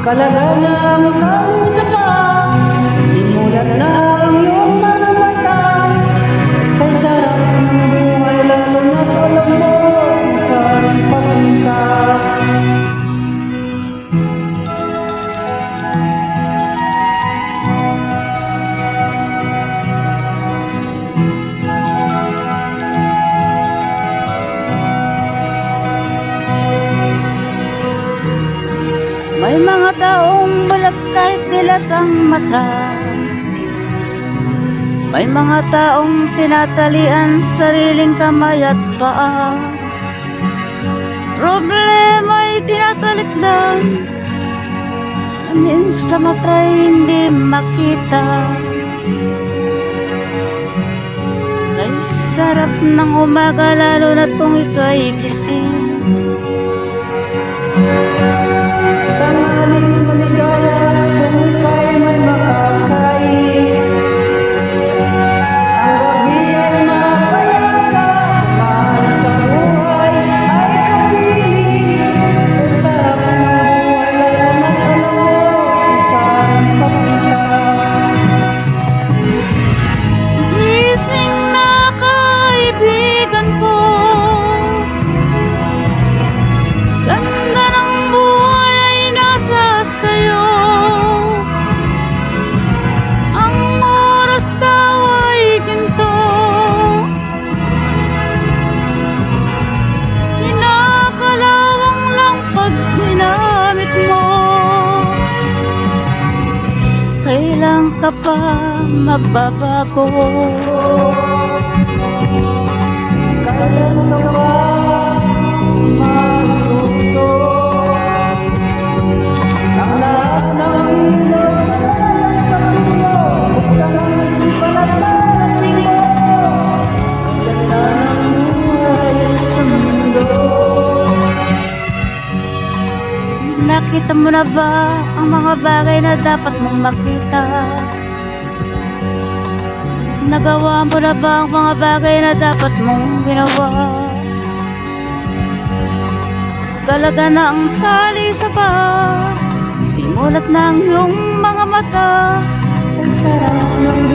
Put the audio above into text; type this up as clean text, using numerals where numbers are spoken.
Kalaganang kalisasa, imulat na ang iyong mga mata. Kay sarap ng buhay, lalo na alam mo kung saan papunta. May mga taong bulag kahit dilat ang mata. May mga taong tinatalian sariling kamay at paa. Problema'y tinatalikdan, salamin sa mata'y hindi makita. Kay sarap ng umaga, lalo na't kung ika'y gising. Tanghaling maligaya kung ika'y may makakain. Ang gabi ay mapayapa, mahal sa buhay ay kapiling. Kung sarap ng buhay, lalo na't alam mo kung saan papunta. Gising na kaibigan ko, ganda ng buhay ay nasa sayo. Ang oras daw ay ginto, kinakalawang lang pag ginamit mo. Kailan ka pa magbabago? Kailan ka ba matuto? Ang lahat ng ilaw sa pagtulo, buksan ang isipan at ating mo. Ang ganda ng buhay sa mundo. Nakita mo na ba ang mga bagay na dapat mong makita? Nagawa mo na ba ang mga bagay na dapat mong ginawa? Galaga na ang tali sa paa, di mulat na ang iyong mga mata. Ang sarap ng